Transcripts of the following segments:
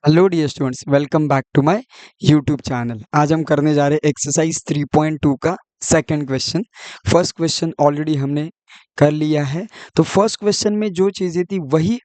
Hello dear students, welcome back to my YouTube channel. आज हम करने जा रहे हैं एक्सरसाइज 3.2 का second question. First question already हमने कर लिया है, तो फर्स्ट क्वेश्चन में जो चीज़ें थी वही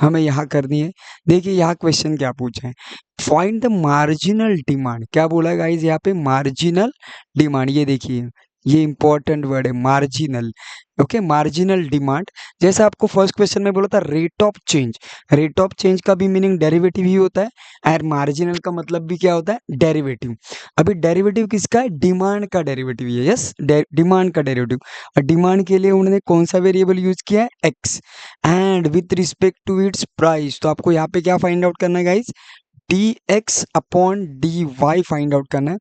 हमें यहाँ करनी है। देखिए यहाँ क्वेश्चन क्या पूछा है, फाइंड द मार्जिनल डिमांड। क्या बोला है गाइज यहाँ पे, मार्जिनल डिमांड। ये देखिए, ये इंपॉर्टेंट वर्ड है मार्जिनल। Okay, marginal demand. जैसा आपको फर्स्ट क्वेश्चन में बोला था rate of change, rate of change का भी मीनिंग डेरिवेटिव ही होता है, और मार्जिनल का मतलब भी क्या होता है, डेरिवेटिव। अभी डेरिवेटिव किसका है, डिमांड का डेरिवेटिव है। यस, डिमांड का डेरिवेटिव। और डिमांड के लिए उन्होंने कौन सा वेरिएबल यूज किया है, x, and with respect to its price. तो आपको यहाँ पे क्या फाइंड आउट करना है guys, d x upon d y find out करना है,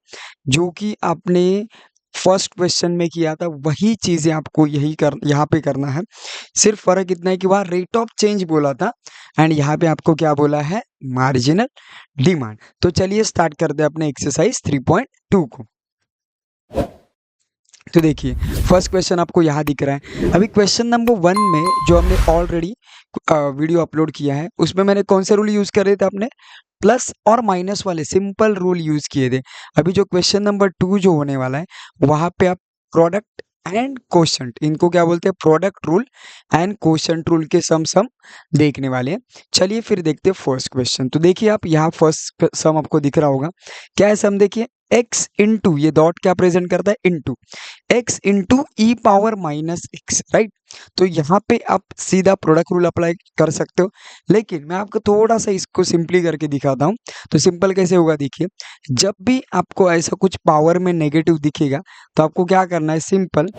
जो कि आपने फर्स्ट क्वेश्चन में किया था वही चीजें आपको यहाँ पे करना है। सिर्फ फर्क इतना है कि वहाँ रेट ऑफ चेंज बोला था एंड यहाँ पे आपको क्या बोला है, मार्जिनल डिमांड। तो चलिए स्टार्ट करते हैं अपने एक्सरसाइज 3.2 को। तो देखिए फर्स्ट क्वेश्चन आपको यहाँ दिख रहा है। अभी क्वेश्चन नंबर 1 में जो हमने ऑलरेडी वीडियो अपलोड किया है उसमें मैंने कौन से रूल यूज करे थे, आपने प्लस और माइनस वाले सिंपल रूल यूज किए थे। अभी जो क्वेश्चन नंबर 2 जो होने वाला है वहां पे आप प्रोडक्ट एंड कोशंट, इनको क्या बोलते हैं, product rule and quotient rule के सम देखने वाले हैं। चलिए फिर देखते हैं फर्स्ट क्वेश्चन। तो देखिए आप यहाँ फर्स्ट सम आपको दिख रहा होगा, क्या है सम, देखिए x इंटू, ये डॉट क्या प्रेजेंट करता है, इंटू x इंटू ई पावर माइनस एक्स, राइट। तो यहाँ पे आप सीधा प्रोडक्ट रूल अप्लाई कर सकते हो, लेकिन मैं आपको थोड़ा सा इसको सिंपली करके दिखाता हूँ। तो सिंपल कैसे होगा, देखिए जब भी आपको ऐसा कुछ पावर में नेगेटिव दिखेगा तो आपको क्या करना है, सिंपल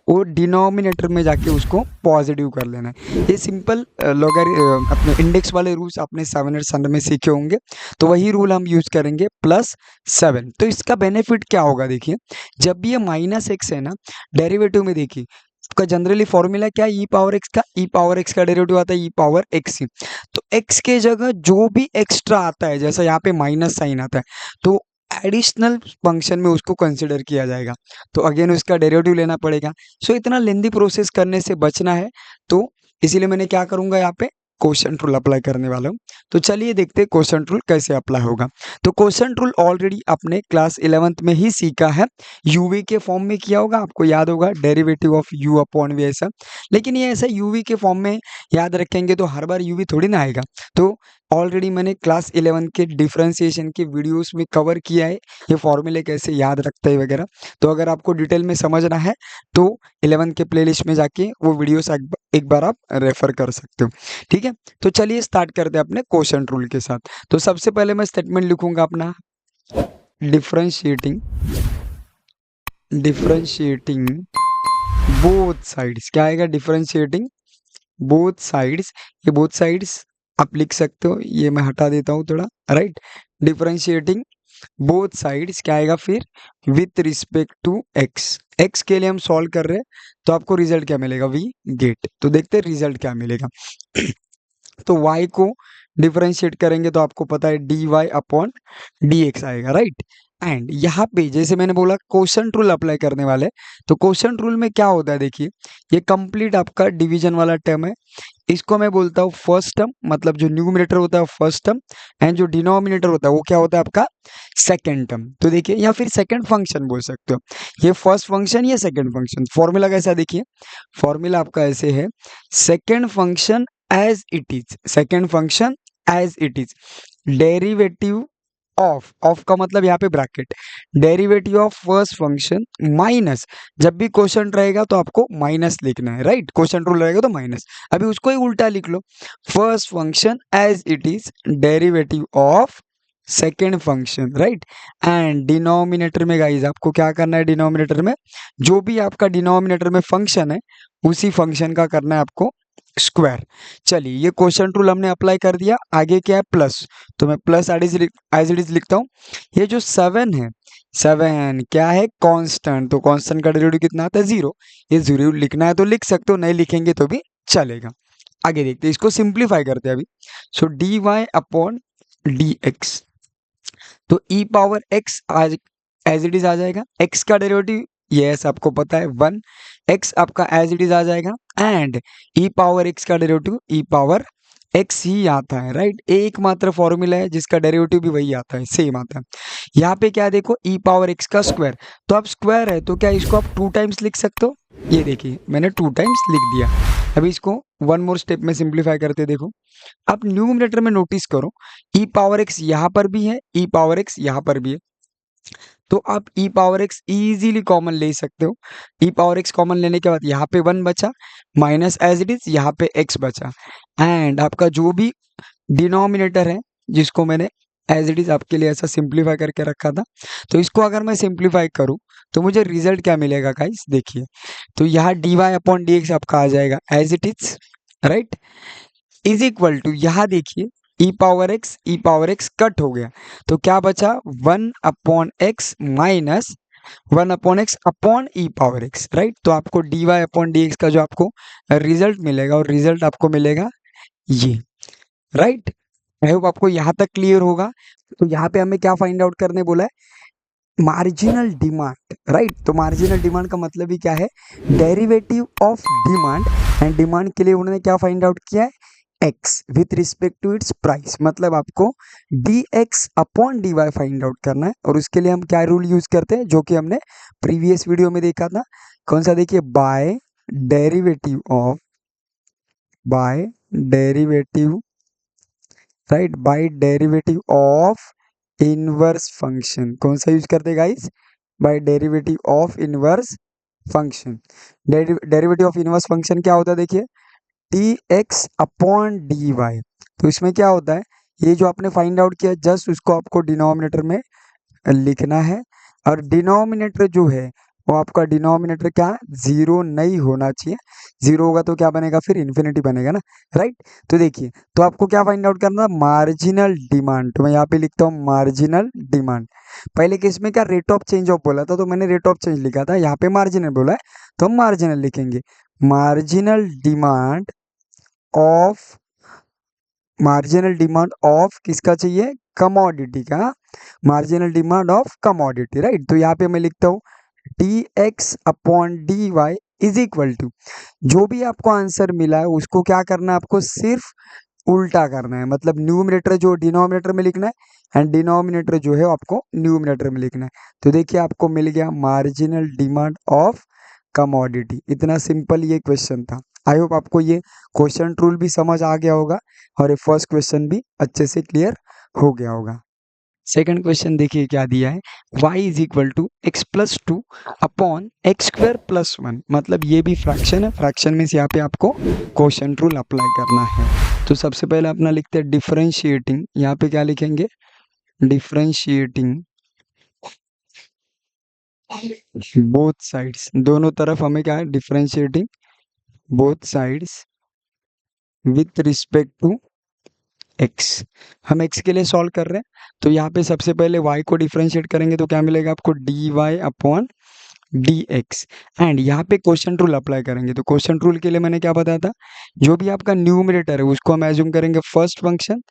वो डिनोमिनेटर में जाके उसको पॉजिटिव कर लेना है। ये सिंपल अपने इंडेक्स वाले रूल्स आपने 7 और संडे में सीखे होंगे, तो वही रूल हम यूज करेंगे, +7। तो इसका बेनिफिट क्या होगा, देखिए जब भी ये माइनस एक्स है ना, डेरिवेटिव में देखिए इसका जनरली फॉर्मूला क्या है, ई पावर एक्स का, ई पावर एक्स का डेरिवेटिव आता है ई पावर एक्स ही। तो एक्स के जगह जो भी एक्स्ट्रा आता है, जैसा यहाँ पे माइनस साइन आता है, तो एडिशनल फंक्शन में उसको कंसिडर किया जाएगा, तो अगेन उसका डेरिवेटिव लेना पड़ेगा। सो इतना लेंदी प्रोसेस करने से बचना है, तो इसीलिए मैंने क्या करूंगा, यहाँ पे क्वोशंट रूल अप्लाई करने वाला हूँ। तो चलिए देखते हैं क्वोशंट रूल कैसे अप्लाई होगा। तो क्वोशंट रूल ऑलरेडी आपने क्लास 11th में ही सीखा है, यूवी के फॉर्म में किया होगा, आपको याद होगा derivative of u upon v ऐसा। लेकिन ये ऐसा यूवी के फॉर्म में याद रखेंगे तो हर बार यूवी थोड़ी ना आएगा। तो ऑलरेडी मैंने क्लास 11 के डिफरेंशिएशन के वीडियोस में कवर किया है, ये फॉर्मूले कैसे याद रखते हैं वगैरह। तो अगर आपको डिटेल में समझना है तो 11 के प्लेलिस्ट में जाके वो वीडियोस एक बार आप रेफर कर सकते हो, ठीक है। तो चलिए स्टार्ट करते हैं अपने क्वोशंट रूल के साथ। तो सबसे पहले मैं स्टेटमेंट लिखूंगा अपना, डिफरेंशिएटिंग डिफरेंशिएटिंग बोथ साइड्स। क्या आएगा, डिफरेंशिएटिंग बोथ साइड्स। ये बोथ साइड्स आप लिख सकते हो, ये मैं हटा देता हूँ थोड़ा, राइट। डिफरेंशिएटिंग बोथ साइड्स क्या आएगा फिर, with respect to x. X के लिए हम सॉल्व कर रहे हैं, तो आपको रिजल्ट क्या मिलेगा, वी गेट। तो देखते हैं रिजल्ट क्या मिलेगा। तो y को डिफरेंशिएट करेंगे तो आपको पता है dy अपॉन dx आएगा, राइट। एंड यहाँ पे जैसे मैंने बोला क्वोशंट रूल अप्लाई करने वाले, तो क्वोशंट रूल में क्या होता है, देखिए ये कंप्लीट आपका डिवीजन वाला टर्म है। इसको मैं बोलता हूँ फर्स्ट टर्म, मतलब जो न्यूमरेटर होता है फर्स्ट टर्म, एंड जो डिनोमिनेटर होता है वो क्या होता है आपका, सेकेंड टर्म। तो देखिए या फिर सेकेंड फंक्शन बोल सकते हो, ये फर्स्ट फंक्शन, ये सेकेंड फंक्शन। फॉर्मूला कैसा, देखिए फॉर्मूला आपका ऐसे है, second function as it is, second function as it is, derivative of का मतलब यहाँ पे bracket, derivative of first function minus, जब भी क्वोशंट रहेगा तो आपको माइनस लिखना है, राइट। क्वोशंट रूल रहेगा तो माइनस, अभी उसको ही उल्टा लिख लो, first function as it is derivative of second function, right. And denominator में गाइज आपको क्या करना है, डिनोमिनेटर में जो भी आपका डिनोमिनेटर में फंक्शन है उसी फंक्शन का करना है आपको स्क्वायर। चलिए ये क्वेश्चन रूल हमने अप्लाई कर दिया, आगे क्या है प्लस, तो मैं प्लस एज इट इज लिखता हूँ। ये जो 7 है, 7 क्या है, कांस्टेंट, तो कांस्टेंट का डेरिवेटिव कितना आता है, 0। ये 0 लिखना है तो लिख सकते हो, नहीं लिखेंगे तो भी चलेगा। आगे देखते हैं, इसको सिंप्लीफाई करते हैं अभी। So d y upon d x, तो ई पावर एक्स आज एज इट इज आ जाएगा, एक्स का डेरिवेटिव यस आपको पता है 1, एक्स आपका एज इट इज आ जाएगा, एंड ई पावर एक्स का डेरिवेटिव ई पावर एक्स ही आता है, राइट। एकमात्र फॉर्मूला है जिसका डेरिवेटिव भी वही आता है, सेम आता है। यहाँ पे क्या देखो, ई पावर एक्स का स्क्वायर, तो अब स्क्वायर है तो क्या इसको आप 2 टाइम्स लिख सकते हो। ये देखिए मैंने 2 टाइम्स लिख दिया। अभी इसको वन मोर स्टेप में सिंप्लीफाई करते देखो। आप न्यूमरेटर में नोटिस करो, ई पावर एक्स यहाँ पर भी है, ई पावर एक्स यहाँ पर भी है, तो आप ई पावर एक्स इजीली कॉमन ले सकते हो। ई पावर एक्स कॉमन लेने के बाद यहाँ पे 1 बचा, माइनस एज इट इज यहाँ पे x बचा, एंड आपका जो भी डिनोमिनेटर है जिसको मैंने एज इट इज आपके लिए ऐसा सिंप्लीफाई करके रखा था, तो इसको अगर मैं सिंप्लीफाई करूं तो मुझे रिजल्ट क्या मिलेगा गाइस, देखिए। तो यहाँ dy अपॉन डी एक्स आपका आ जाएगा as it is, right, is equal to यहाँ देखिए ई पावर एक्स कट हो गया, तो क्या बचा 1 upon x minus 1 upon x upon e power x, right. तो आपको dy अपॉन डी एक्स का जो आपको रिजल्ट मिलेगा, और रिजल्ट आपको मिलेगा ये, राइट। आई होप आपको यहाँ तक क्लियर होगा। तो यहाँ पे हमें क्या फाइंड आउट करने बोला है, मार्जिनल डिमांड, राइट। तो मार्जिनल डिमांड का मतलब ही क्या है, derivative of demand, and demand के लिए उन्होंने क्या फाइंड आउट किया है, x with respect to its price, मतलब आपको d x upon d y find out करना है। और उसके लिए हम क्या रूल यूज करते हैं, जो कि हमने प्रीवियस वीडियो में देखा था, कौन सा, देखिए, by derivative, right, by derivative of inverse function. कौन सा यूज करते हैं guys, by derivative of inverse function. Derivative of inverse function क्या होता है, देखिए, d x upon d y. तो इसमें क्या होता है, ये जो आपने फाइंड आउट किया जस्ट उसको आपको डिनोमिनेटर में लिखना है, और डिनोमिनेटर जो है वो आपका डिनोमिनेटर क्या, जीरो नहीं होना चाहिए। जीरो होगा तो क्या बनेगा, फिर इन्फिनिटी बनेगा ना, राइट। तो देखिए, तो आपको क्या फाइंड आउट करना, मार्जिनल डिमांड। तो मैं यहाँ पे लिखता हूँ मार्जिनल डिमांड। पहले केस में क्या रेट ऑफ चेंज ऑफ बोला था, तो मैंने रेट ऑफ चेंज लिखा था, यहाँ पे मार्जिनल बोला है तो हम मार्जिनल लिखेंगे। Marginal demand of, marginal demand of किसका चाहिए, कमोडिटी का, marginal demand of commodity, right. तो यहाँ पे मैं लिखता हूँ d x upon d y is equal to, जो भी आपको आंसर मिला है उसको क्या करना है, आपको सिर्फ उल्टा करना है, मतलब न्यूमरेटर जो डिनोमिनेटर में लिखना है, एंड डिनोमिनेटर जो है आपको न्यूमरेटर में लिखना है। तो देखिए आपको मिल गया मार्जिनल डिमांड ऑफ कमोडिटी। इतना सिंपल ये क्वेश्चन था। आई होप आपको ये क्वेश्चन रूल भी समझ आ गया होगा, और ये फर्स्ट क्वेश्चन भी अच्छे से क्लियर हो गया होगा। सेकंड क्वेश्चन देखिए क्या दिया है, y is equal to x plus two upon x square plus one, मतलब ये भी फ्रैक्शन है, फ्रैक्शन में यहाँ पे आपको क्वेश्चन रूल अप्लाई करना है। तो सबसे पहले अपना लिखते हैं डिफरेंशिएटिंग, यहाँ पे क्या लिखेंगे, डिफरेंशिएटिंग बोथ साइड्स, दोनों तरफ हमें क्या है, differentiating both sides with respect to x. हम एक्स के लिए सॉल्व कर रहे हैं, तो यहाँ पे सबसे पहले y को डिफरेंशिएट करेंगे तो क्या मिलेगा आपको, d y upon d x, and यहाँ पे क्वेश्चन रूल अप्लाई करेंगे। तो क्वेश्चन रूल के लिए मैंने क्या बताया था, जो भी आपका न्यूमरेटर है उसको हम एज्यूम करेंगे फर्स्ट फंक्शन,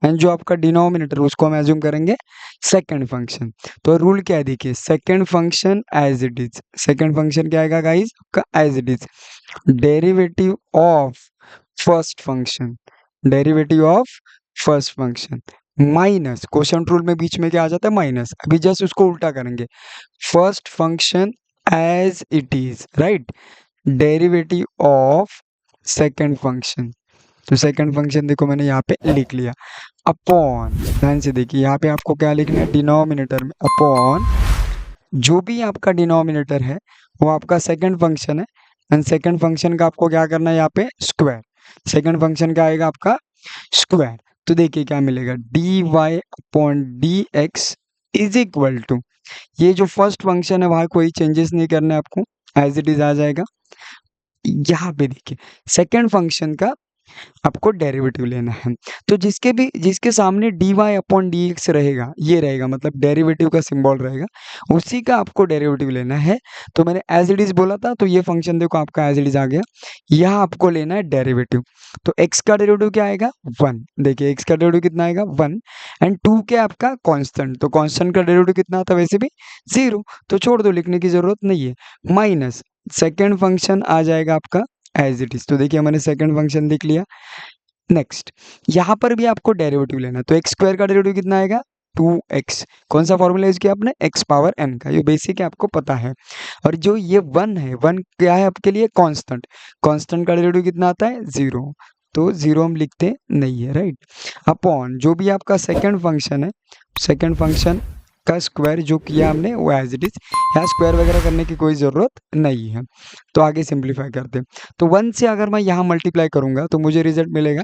एंड जो आपका डिनोमिनेटर उसको हम एज्यूम करेंगे सेकंड फंक्शन। तो रूल क्या है, देखिए, second function as it is, second function क्या आएगा गाइस आपका, as it is, derivative of first function, derivative of first function minus, question rule में बीच में क्या आ जाता है, माइनस। अभी जस्ट उसको उल्टा करेंगे, first function as it is, right, derivative of second function. तो सेकंड फंक्शन देखो मैंने यहाँ पे लिख लिया, अपॉन, ध्यान से देखिए यहाँ पे आपको क्या लिखना है, डिनोमिनेटर में अपॉन, जो भी आपका डिनोमिनेटर है वो आपका सेकंड फंक्शन है, एंड सेकंड फंक्शन का आपको क्या करना है, यहाँ पे स्क्वायर, सेकंड फंक्शन का आएगा आपका स्क्वायर। तो देखिए क्या मिलेगा, d y upon d x is equal to, ये जो फर्स्ट फंक्शन है वहाँ कोई चेंजेस नहीं करने आपको, एज इट इज आ जाएगा। यहाँ पे देखिए सेकंड फंक्शन का आपको डेरिवेटिव लेना है, तो जिसके सामने d y upon d x रहेगा, ये रहेगा, मतलब डेरिवेटिव का सिंबल रहेगा, उसी का आपको डेरिवेटिव लेना है। तो मैंने एज इट इज बोला था, तो ये फंक्शन देखो आपका एज इट इज आ गया, यहाँ आपको लेना है डेरिवेटिव। तो x का डेरिवेटिव क्या आएगा, 1, देखिए x का डेरिवेटिव कितना आएगा, 1, एंड 2 के आपका कांस्टेंट, तो कांस्टेंट का डेरिवेटिव कितना आता है, वैसे भी 0, तो छोड़ दो, लिखने की जरूरत नहीं है, माइनस सेकेंड फंक्शन आ जाएगा आपका एज इट इज। तो देखिए मैंने सेकंड फंक्शन लिख लिया, नेक्स्ट यहाँ पर भी आपको डेरिवेटिव लेना है, तो एक्स स्क्वायर का डेरिवेटिव कितना आएगा 2x। कौन सा फॉर्मूला यूज किया आपने, x पावर n का, ये बेसिक है आपको पता है। और जो ये 1 है, 1 क्या है आपके लिए कांस्टेंट, कांस्टेंट का डेरिवेटिव कितना आता है 0, तो 0 हम लिखते नहीं है, राइट। अपॉन जो भी आपका सेकंड फंक्शन है, सेकंड फंक्शन का स्क्वायर जो किया हमने वो एज इट इज, यहाँ स्क्वायर वगैरह करने की कोई ज़रूरत नहीं है। तो आगे सिंप्लीफाई करते हैं, तो 1 से अगर मैं यहाँ मल्टीप्लाई करूंगा तो मुझे रिजल्ट मिलेगा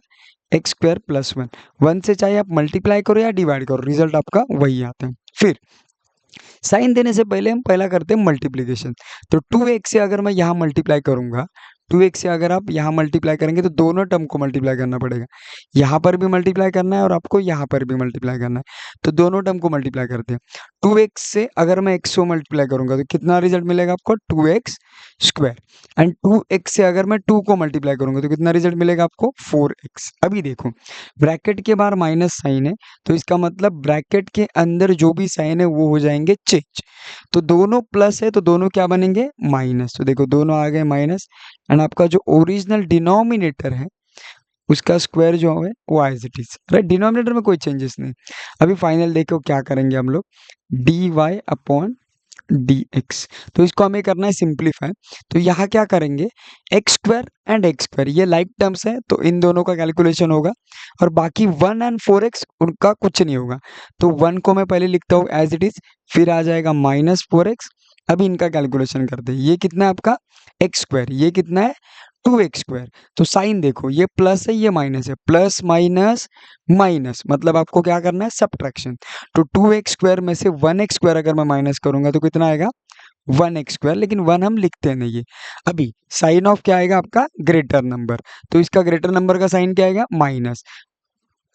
एक्स स्क्वायर प्लस 1। 1 से चाहे आप मल्टीप्लाई करो या डिवाइड करो, रिजल्ट आपका वही आता है। फिर साइन देने से पहले हम पहला करते हैं मल्टीप्लीकेशन, तो 2x से अगर मैं यहाँ मल्टीप्लाई करूंगा, 2x से अगर आप यहाँ मल्टीप्लाई करेंगे तो दोनों टर्म को मल्टीप्लाई करना पड़ेगा, यहाँ पर भी मल्टीप्लाई करना है और आपको यहाँ पर भी मल्टीप्लाई करना है, तो दोनों टर्म को मल्टीप्लाई करते हैं। 2x से अगर मैं x को मल्टीप्लाई करूंगा तो कितना रिजल्ट मिलेगा आपको 2x स्क्वायर, एंड 2x से अगर मैं 2 को मल्टीप्लाई करूंगा तो कितना रिजल्ट मिलेगा आपको 4x। अभी देखो ब्रैकेट के बाहर माइनस साइन है, तो इसका मतलब ब्रैकेट के अंदर जो भी साइन है वो हो जाएंगे चेंज, तो दोनों प्लस है तो दोनों क्या बनेंगे माइनस, तो देखो दोनों आ गए माइनस, एंड आपका जो ओरिजिनल डिनोमिनेटर है उसका स्क्वायर जो है वो as it is, right, denominator में कोई चेंजेस नहीं। अभी फाइनल देखो क्या करेंगे हम लोग, d y upon d x, तो इसको हमें करना है सिंप्लीफाई, तो यहाँ क्या करेंगे x square and x square ये लाइक टर्म्स है तो इन दोनों का कैलकुलेशन होगा, और बाकी 1 एंड 4x उनका कुछ नहीं होगा, तो 1 को मैं पहले लिखता हूँ एज इट इज, फिर आ जाएगा -4x। अभी इनका कैलकुलेशन करते हैं, ये कितना है आपका एक्स स्क्वायर, ये कितना है 2x स्क्वायर, तो साइन देखो ये प्लस है ये माइनस है, प्लस माइनस माइनस मतलब आपको क्या करना है सब्ट्रैक्शन, तो 2x स्क्वायर में से 1x स्क्वायर अगर मैं माइनस करूंगा तो कितना आएगा 1x स्क्वायर, लेकिन 1 हम लिखते नहीं है। अभी साइन ऑफ क्या आएगा आपका ग्रेटर नंबर, तो इसका ग्रेटर नंबर का साइन क्या आएगा माइनस,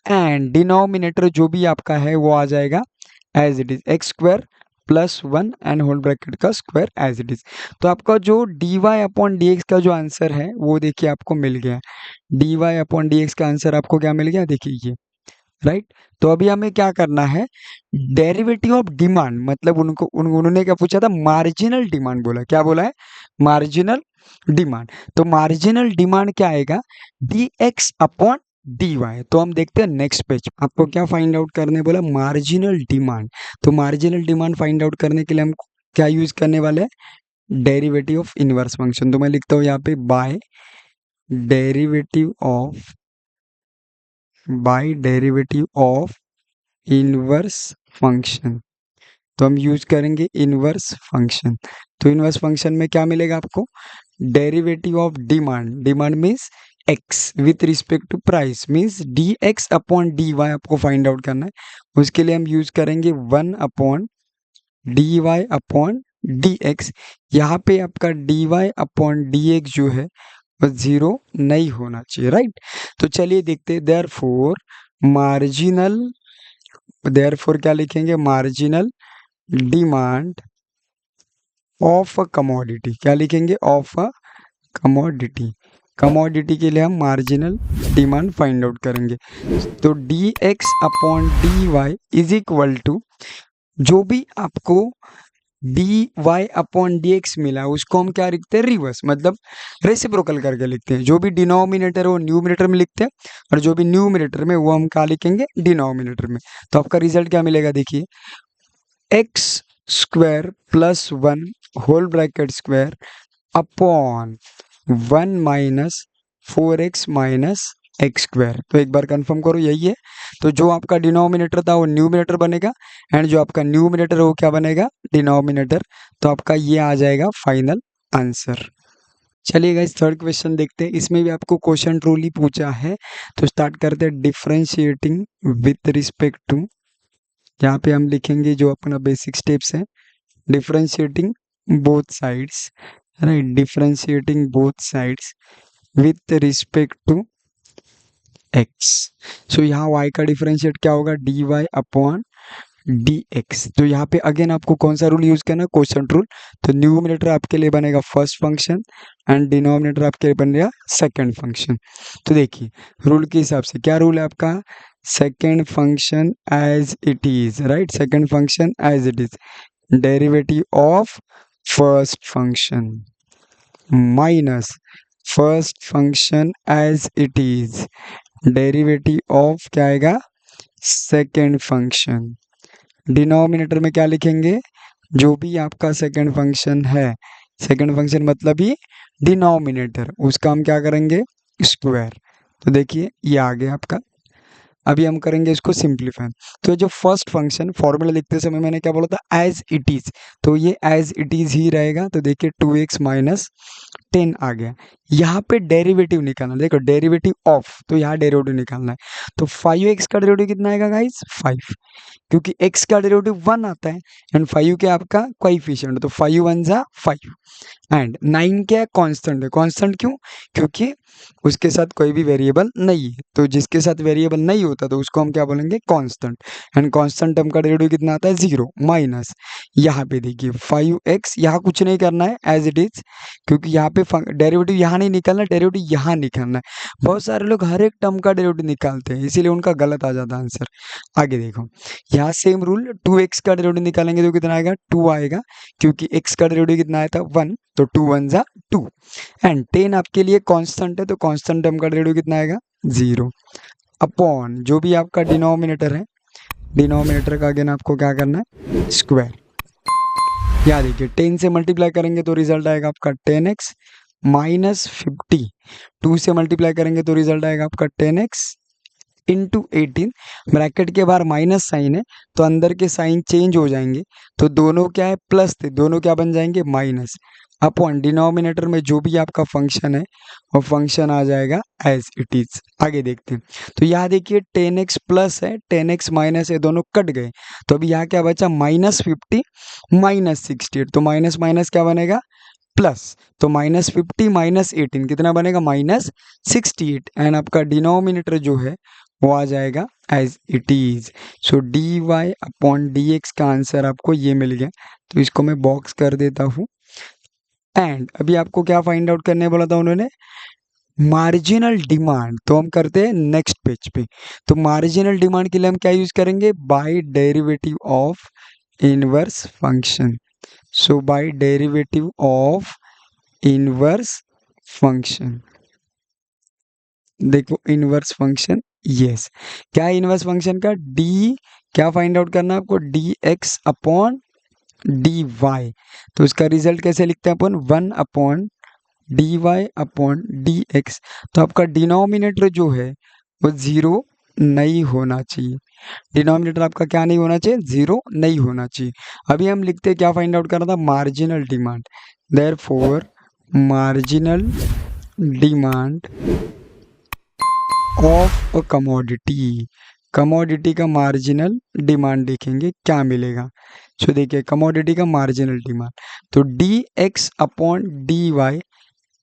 एंड डिनोमिनेटर जो भी आपका है वो आ जाएगा as it is x square plus 1 and whole bracket का स्क्वायर एज इट इज। तो आपका जो d y upon d x का जो आंसर है वो देखिए आपको मिल गया, d y upon d x का आंसर आपको क्या मिल गया देखिए ये, राइट। तो अभी हमें क्या करना है डेरिवेटिव ऑफ डिमांड, मतलब उन्होंने क्या पूछा था मार्जिनल डिमांड बोला, क्या बोला है मार्जिनल डिमांड, तो मार्जिनल डिमांड क्या आएगा d x upon d y. तो हम देखते हैं नेक्स्ट पेज, आपको क्या फाइंड आउट करने बोला मार्जिनल डिमांड, तो मार्जिनल डिमांड फाइंड आउट करने के लिए हम क्या यूज करने वाले हैं डेरिवेटिव ऑफ इनवर्स फंक्शन, तो मैं लिखता हूँ यहाँ पे by derivative of inverse function, तो हम यूज करेंगे इनवर्स फंक्शन, तो इनवर्स फंक्शन में क्या मिलेगा आपको derivative of demand, demand means x with respect to price means d x upon d y आपको फाइंड आउट करना है, उसके लिए हम यूज करेंगे 1 upon d y upon d x, यहाँ पे आपका d y upon d x जो है वो 0 नहीं होना चाहिए, राइट। तो चलिए देखते हैं देयरफॉर क्या लिखेंगे marginal demand of a commodity, क्या लिखेंगे ऑफ अ कमोडिटी, कमोडिटी के लिए हम मार्जिनल डिमांड फाइंड आउट करेंगे, तो d x upon d y is equal to जो भी आपको d y upon d x मिला उसको हम क्या लिखते हैं रिवर्स, मतलब रेसिप्रोकल करके लिखते हैं, जो भी डिनोमिनेटर है वो न्यूमिनेटर में लिखते हैं और जो भी न्यूमिनेटर में वो हम क्या लिखेंगे डिनोमिनेटर में, तो आपका रिजल्ट क्या मिलेगा देखिए x square plus 1 whole bracket square upon 1 minus 4x minus x square, तो एक बार कंफर्म करो यही है, तो जो आपका डिनोमिनेटर था वो न्यूमिनेटर बनेगा एंड जो आपका न्यूमिनेटर है वो क्या बनेगा डिनोमिनेटर, तो आपका ये आ जाएगा फाइनल आंसर। चलिए गाइस थर्ड क्वेश्चन देखते हैं, इसमें भी आपको क्वेश्चन रूल ही पूछा है, तो स्टार्ट करते हैं डिफरेंशिएटिंग विथ रिस्पेक्ट टू, यहाँ पे हम लिखेंगे जो अपना बेसिक स्टेप्स है differentiating both sides, right, differentiating both sides with respect to x, so यहाँ y का डिफरेंशिएट क्या होगा d y upon d x, तो यहाँ पे अगेन आपको कौन सा रूल यूज करना है क्वोशंट रूल, तो न्यूमिनेटर आपके लिए बनेगा फर्स्ट फंक्शन एंड डिनोमिनेटर आपके लिए बनेगा सेकंड फंक्शन, तो देखिए रूल के हिसाब से क्या रूल है आपका second function as it is, right, second function as it is derivative of first function minus first function as it is derivative of क्या आएगा, सेकेंड फंक्शन। डिनोमिनेटर में क्या लिखेंगे, जो भी आपका सेकेंड फंक्शन है, सेकेंड फंक्शन मतलब ही डिनोमिनेटर, उसका हम क्या करेंगे, स्क्वायर। तो देखिए ये आ गया आपका। अभी हम करेंगे इसको सिंप्लीफाई। तो जो फर्स्ट फंक्शन फॉर्मूला लिखते समय मैंने क्या बोला था, एज इट इज, तो ये एज इट इज ही रहेगा। तो देखिए 2x माइनस 10 आ गया। यहाँ पे डेरिवेटिव निकालना, देखो डेरिवेटिव ऑफ, तो यहाँ डेरिवेटिव निकालना है। तो 5x का डेरिवेटिव कितना आएगा गाइस, 5, क्योंकि x का डेरिवेटिव 1 आता है एंड 5 क्या आपका कोएफिशिएंट, तो 5 1 जा 5 एंड 9 क्या है, कांस्टेंट है। कांस्टेंट क्यों, क्योंकि उसके साथ कोई भी वेरिएबल नहीं है, तो जिसके साथ वेरिएबल नहीं होता तो उसको हम क्या बोलेंगे, कांस्टेंट। एंड कांस्टेंट टर्म का डेरिवेटिव कितना आता है, 0 माइनस, यहाँ पे देखिए 5x, यहाँ कुछ नहीं करना है एज इट इज, क्योंकि यहाँ पे डेरिवेटिव यहाँ नहीं निकालना, डेरिवेटिव यहाँ निकालना है। बहुत सारे लोग हर एक टर्म का डेरिवेटिव निकालते हैं, इसीलिए उनका गलत आ जाता है आंसर। आगे देखो, यहाँ सेम रूल, 2x का डेरिवेटिव निकालेंगे तो कितना आएगा, 2 आएगा, क्योंकि x का डेरिवेटिव कितना आया था, 1, तो 2 1 जा 2 एंड 10 आपके लिए कांस्टेंट है, तो कांस्टेंट टर्म का डेरिवेटिव कितना आएगा, 0 अपॉन जो भी आपका डिनोमिनेटर है, डिनोमिनेटर का अगेन आपको क्या करना है, स्क्वायर। यहाँ देखिए 10 से मल्टीप्लाई करेंगे तो रिजल्ट आएगा आपका 10x माइनस 50, 2 से मल्टीप्लाई करेंगे तो रिजल्ट आएगा आपका 10x इंटू 18, ब्रैकेट के बाहर माइनस साइन है तो अंदर के साइन चेंज हो जाएंगे, तो दोनों क्या है, प्लस थे, दोनों क्या बन जाएंगे, माइनस, अपॉन डिनोमिनेटर में जो भी आपका फंक्शन है वो फंक्शन आ जाएगा एज इट इज। आगे देखते हैं, तो यहाँ देखिए 10x प्लस है, 10x माइनस है, दोनों कट गए, तो अभी यहाँ क्या बचा, माइनस 50 माइनस 68, तो माइनस माइनस क्या बनेगा, प्लस, तो माइनस 50 माइनस 18 कितना बनेगा, माइनस 68 एंड आपका डिनोमिनेटर जो है वो आ जाएगा as it is. So d y upon d x का आंसर आपको ये मिल गया, तो इसको मैं बॉक्स कर देता हूँ। एंड अभी आपको क्या फाइंड आउट करने बोला था उन्होंने, मार्जिनल डिमांड, तो हम करते हैं नेक्स्ट पेज पे। तो मार्जिनल डिमांड के लिए हम क्या यूज करेंगे, by derivative of inverse function. So by derivative of inverse function, देखो इनवर्स फंक्शन, यस, क्या है इनवर्स फंक्शन का, डी, क्या फाइंड आउट करना है आपको, d x upon d y. तो इसका रिजल्ट कैसे लिखते हैं अपन, 1 upon d y upon d x. तो आपका डिनोमिनेटर जो है वो 0 नहीं होना चाहिए, डिनोमिनेटर आपका क्या नहीं होना चाहिए, 0 नहीं होना चाहिए। अभी हम लिखते हैं क्या फाइंड आउट करना था, marginal demand, therefore marginal demand of a commodity, commodity का मार्जिनल डिमांड देखेंगे क्या मिलेगा। सो देखिए कमोडिटी का मार्जिनल डिमांड, तो d x upon d y,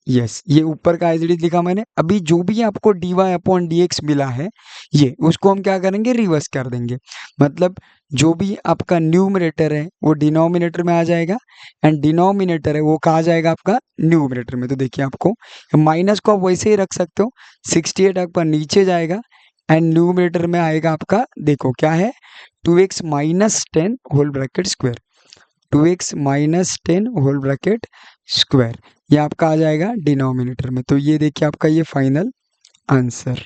yes, ये ऊपर का एज इट इज लिखा मैंने। अभी जो भी आपको d y upon d x मिला है ये, उसको हम क्या करेंगे, रिवर्स कर देंगे, मतलब जो भी आपका न्यूमरेटर है वो डिनोमिनेटर में आ जाएगा एंड डिनोमिनेटर है वो कहा जाएगा आपका न्यूमरेटर में। तो देखिए आपको माइनस को आप वैसे ही रख सकते हो, 68 आपका नीचे जाएगा एंड न्यूमरेटर में आएगा आपका, देखो क्या है, 2x minus 10 whole bracket square, 2x minus 10 whole bracket square, ये आपका आ जाएगा डिनोमिनेटर में। तो ये देखिए आपका ये फाइनल आंसर।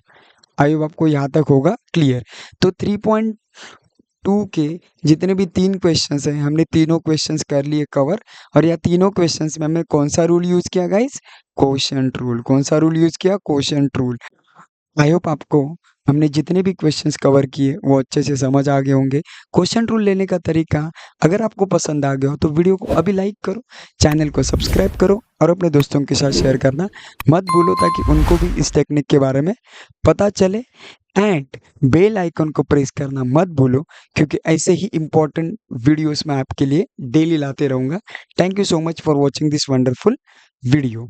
आई होप आपको यहाँ तक होगा क्लियर। तो 3.2 के जितने भी 3 क्वेश्चंस हैं हमने तीनों क्वेश्चंस कर लिए कवर, और यह तीनों क्वेश्चंस में हमने कौन सा रूल यूज किया गाइस, कोशेंट रूल। कौन सा रूल यूज किया, कोशेंट रूल। आई होप आपको हमने जितने भी क्वेश्चंस कवर किए वो अच्छे से समझ आ गए होंगे। क्वेश्चन रूल लेने का तरीका अगर आपको पसंद आ गया हो तो वीडियो को अभी लाइक करो, चैनल को सब्सक्राइब करो और अपने दोस्तों के साथ शेयर करना मत भूलो, ताकि उनको भी इस टेक्निक के बारे में पता चले। एंड बेल आइकन को प्रेस करना मत भूलो, क्योंकि ऐसे ही इंपॉर्टेंट वीडियोस मैं आपके लिए डेली लाते रहूँगा। Thank you so much for watching this wonderful video.